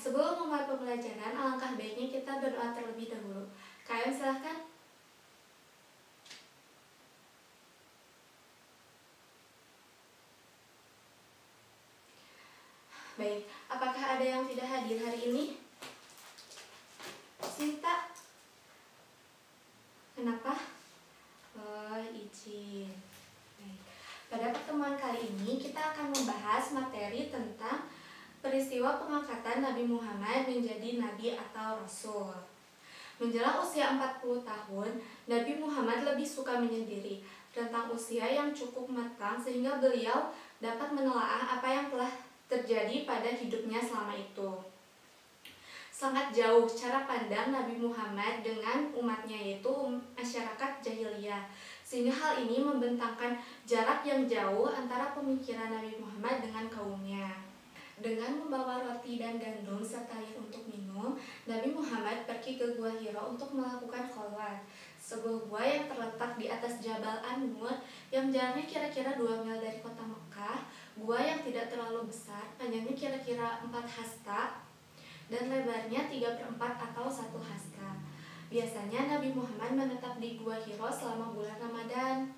sebelum memulai pembelajaran, alangkah baiknya kita berdoa terlebih dahulu. Kalian silahkan. Baik, apakah ada yang tidak hadir hari ini? Sinta? Kenapa? Oh, izin. Baik. Pada pertemuan kali ini kita akan membahas materi tentang peristiwa pengangkatan Nabi Muhammad menjadi Nabi atau Rasul. Menjelang usia 40 tahun, Nabi Muhammad lebih suka menyendiri, rentang usia yang cukup matang sehingga beliau dapat menelaah apa yang telah terjadi pada hidupnya selama itu. Sangat jauh cara pandang Nabi Muhammad dengan umatnya, yaitu masyarakat jahiliyah, sehingga hal ini membentangkan jarak yang jauh antara pemikiran Nabi Muhammad dengan kaumnya. Dengan membawa roti dan gandum serta air untuk minum, Nabi Muhammad pergi ke Gua Hira untuk melakukan kholwat, sebuah gua yang terletak di atas Jabal An-Nur yang jaraknya kira-kira 2 mil dari kota Mekah. Gua yang tidak terlalu besar, panjangnya kira-kira 4 hasta dan lebarnya 3/4 atau 1 hasta. Biasanya Nabi Muhammad menetap di Gua Hira selama bulan Ramadan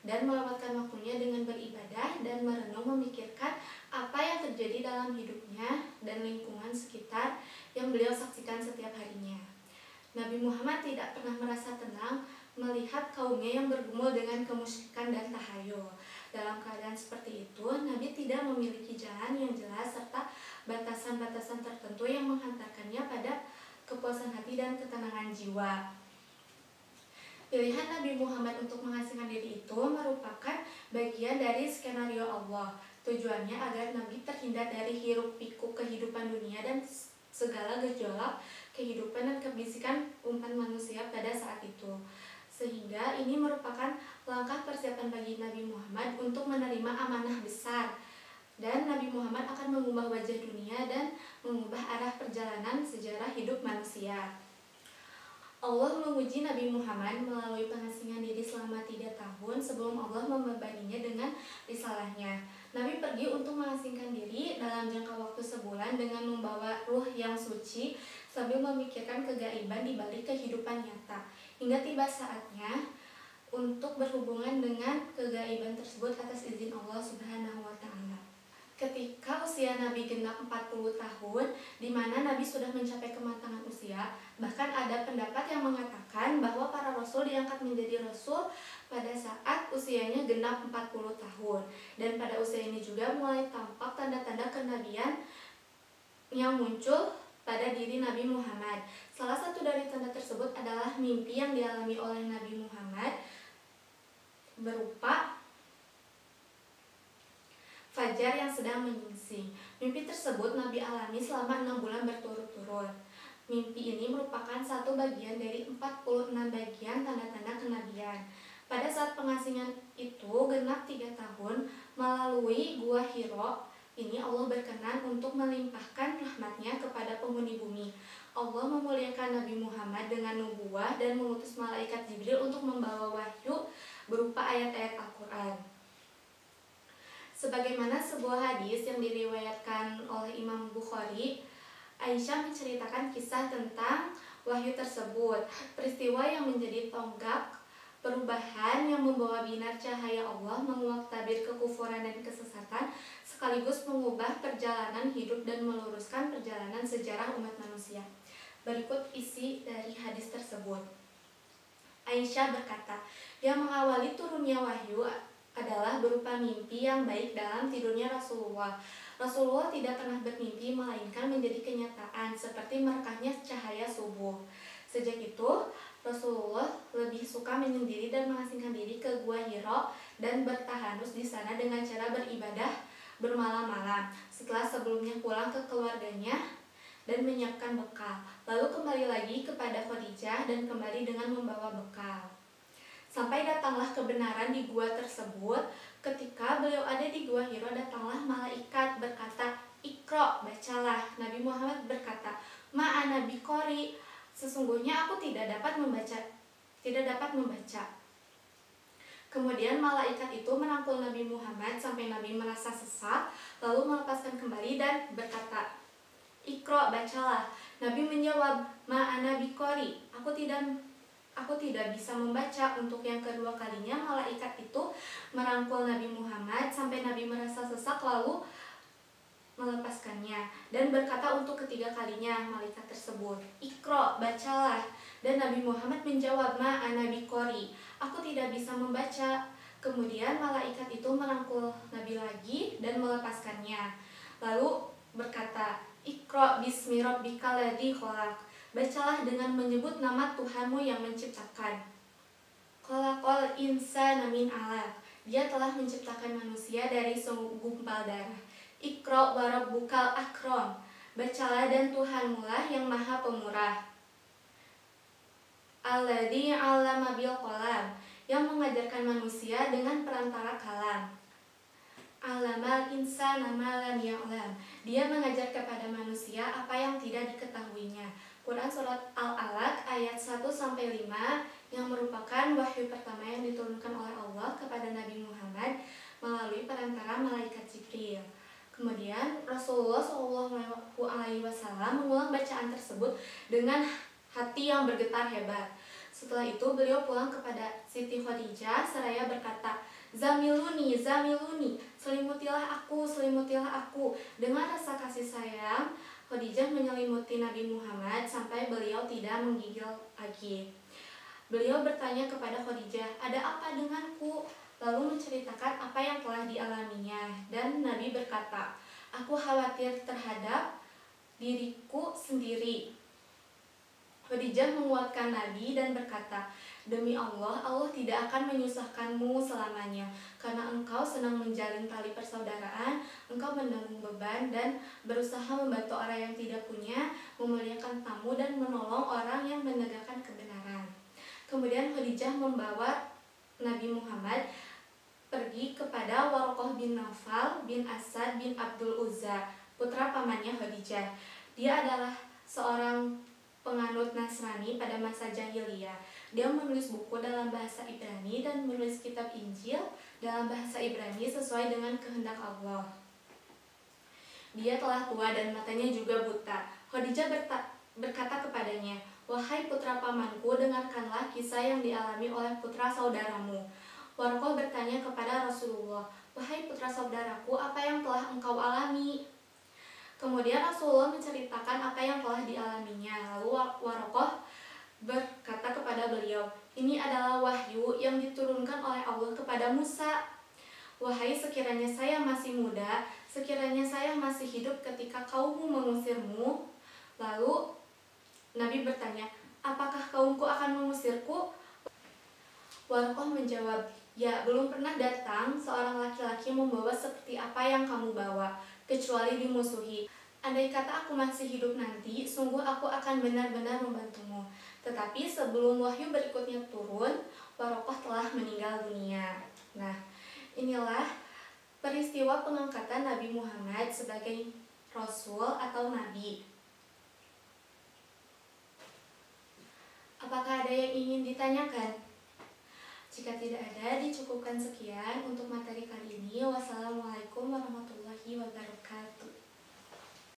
dan melewatkan waktunya dengan beribadah dan merenung memikirkan apa yang terjadi dalam hidupnya dan lingkungan sekitar yang beliau saksikan setiap harinya. Nabi Muhammad tidak pernah merasa tenang melihat kaumnya yang bergumul dengan kemusyrikan dan tahayul. Dalam keadaan seperti itu, Nabi tidak memiliki jalan yang jelas serta batasan-batasan tertentu yang menghantarkannya pada kepuasan hati dan ketenangan jiwa. Pilihan Nabi Muhammad untuk mengasingkan diri itu merupakan bagian dari skenario Allah. Tujuannya agar Nabi terhindar dari hiruk-pikuk kehidupan dunia dan segala gejolak kehidupan dan kebisikan umat manusia pada saat itu. Sehingga ini merupakan langkah persiapan bagi Nabi Muhammad untuk menerima amanah besar. Dan Nabi Muhammad akan mengubah wajah dunia dan mengubah arah perjalanan sejarah hidup manusia. Allah menguji Nabi Muhammad melalui pengasingan diri selama 3 tahun sebelum Allah membebaninya dengan risalahnya. Nabi pergi untuk mengasingkan diri dalam jangka waktu sebulan dengan membawa ruh yang suci sambil memikirkan kegaiban di balik kehidupan nyata, hingga tiba saatnya untuk berhubungan dengan kegaiban tersebut atas izin Allah Subhanahu wa Ta'ala. Ketika usia Nabi genap 40 tahun, di mana Nabi sudah mencapai kematangan usia, bahkan ada pendapat yang mengatakan bahwa para rasul diangkat menjadi rasul pada saat usianya genap 40 tahun. Dan pada usia ini juga mulai tampak tanda-tanda kenabian yang muncul pada diri Nabi Muhammad. Salah satu dari tanda tersebut adalah mimpi yang dialami oleh Nabi Muhammad berupa fajar yang sedang menyingsing. Mimpi tersebut Nabi alami selama 6 bulan berturut-turut. Mimpi ini merupakan satu bagian dari 46 bagian tanda-tanda kenabian. Pada saat pengasingan itu genap 3 tahun, melalui Gua Hira ini Allah berkenan untuk melimpahkan rahmatnya kepada penghuni bumi. Allah memuliakan Nabi Muhammad dengan nubuwah dan mengutus malaikat Jibril untuk membawa wahyu berupa ayat-ayat Al-Quran. Sebagaimana sebuah hadis yang diriwayatkan oleh Imam Bukhari, Aisyah menceritakan kisah tentang wahyu tersebut, peristiwa yang menjadi tonggak perubahan yang membawa binar cahaya Allah, menguak tabir kekufuran dan kesesatan, sekaligus mengubah perjalanan hidup dan meluruskan perjalanan sejarah umat manusia. Berikut isi dari hadis tersebut. Aisyah berkata, yang mengawali turunnya wahyu adalah berupa mimpi yang baik dalam tidurnya Rasulullah. Rasulullah tidak pernah bermimpi melainkan menjadi kenyataan seperti merekahnya cahaya subuh. Sejak itu, Rasulullah lebih suka menyendiri dan mengasingkan diri ke Gua Hira dan bertahanus di sana dengan cara beribadah bermalam-malam. Setelah sebelumnya pulang ke keluarganya dan menyiapkan bekal, lalu kembali lagi kepada Khadijah dan kembali dengan membawa bekal. Sampai datanglah kebenaran di gua tersebut. Ketika beliau ada di Gua Hira, datanglah malaikat berkata, "Iqra, bacalah." Nabi Muhammad berkata, "Ma'ana biqori, sesungguhnya aku tidak dapat membaca." Kemudian malaikat itu merangkul Nabi Muhammad sampai Nabi merasa sesak, lalu melepaskan kembali dan berkata, Iqra, bacalah. Nabi menjawab, ma ana biqori, aku tidak bisa membaca. Untuk yang kedua kalinya, malaikat itu merangkul Nabi Muhammad sampai Nabi merasa sesak lalu melepaskannya dan berkata untuk ketiga kalinya malaikat tersebut, Iqra, bacalah. Dan Nabi Muhammad menjawab, ma ana biqori, aku tidak bisa membaca. Kemudian malaikat itu merangkul Nabi lagi dan melepaskannya. Lalu berkata, Iqra bismi rabbikal ladzi khalaq, bacalah dengan menyebut nama Tuhanmu yang menciptakan. Khalaqal insana min 'alaq, dia telah menciptakan manusia dari segumpal darah. Iqra wa rabbukal akram, bacalah dan Tuhanmu lah yang maha pemurah. Alladzi 'allama bil qalam, yang mengajarkan manusia dengan perantara kalam. Alamal insana ma lam ya'lam, dia mengajar kepada manusia apa yang tidak diketahuinya. Quran Surat Al-Alaq ayat 1-5 yang merupakan wahyu pertama yang diturunkan oleh Allah kepada Nabi Muhammad melalui perantara malaikat Jibril. Kemudian Rasulullah SAW mengulang bacaan tersebut dengan hati yang bergetar hebat. Setelah itu beliau pulang kepada Siti Khadijah seraya berkata, Zamiluni, zamiluni, selimutilah aku, selimutilah aku. Dengan rasa kasih sayang, Khadijah menyelimuti Nabi Muhammad sampai beliau tidak menggigil lagi. Beliau bertanya kepada Khadijah, ada apa denganku? Lalu menceritakan apa yang telah dialaminya. Dan Nabi berkata, aku khawatir terhadap diriku sendiri. Khadijah menguatkan Nabi dan berkata, demi Allah, Allah tidak akan menyusahkanmu selamanya, karena engkau senang menjalin tali persaudaraan, engkau menanggung beban dan berusaha membantu orang yang tidak punya, memuliakan tamu dan menolong orang yang menegakkan kebenaran. Kemudian Khadijah membawa Nabi Muhammad pergi kepada Waraqah bin Nawfal bin Asad bin Abdul Uzza, putra pamannya Khadijah. Dia adalah seorang penganut Nasrani pada masa jahiliyah. Dia menulis buku dalam bahasa Ibrani dan menulis kitab Injil dalam bahasa Ibrani sesuai dengan kehendak Allah. Dia telah tua dan matanya juga buta. Khadijah berkata kepadanya, wahai putra pamanku, dengarkanlah kisah yang dialami oleh putra saudaramu. Waraqah bertanya kepada Rasulullah, wahai putra saudaraku, apa yang telah engkau alami? Kemudian Rasulullah menceritakan apa yang telah dialaminya. Lalu Waraqah berkata kepada beliau, ini adalah wahyu yang diturunkan oleh Allah kepada Musa. Wahai, sekiranya saya masih muda, sekiranya saya masih hidup ketika kaummu mengusirmu. Lalu Nabi bertanya, apakah kaumku akan mengusirku? Waraqah menjawab, ya, belum pernah datang seorang laki-laki membawa seperti apa yang kamu bawa, kecuali dimusuhi. Andai kata aku masih hidup nanti, sungguh aku akan benar-benar membantumu. Tetapi sebelum wahyu berikutnya turun, Waraqah telah meninggal dunia. Nah, inilah peristiwa pengangkatan Nabi Muhammad sebagai Rasul atau Nabi. Apakah ada yang ingin ditanyakan? Jika tidak ada, dicukupkan sekian untuk materi kali ini. Wassalamualaikum warahmatullahi wabarakatuh.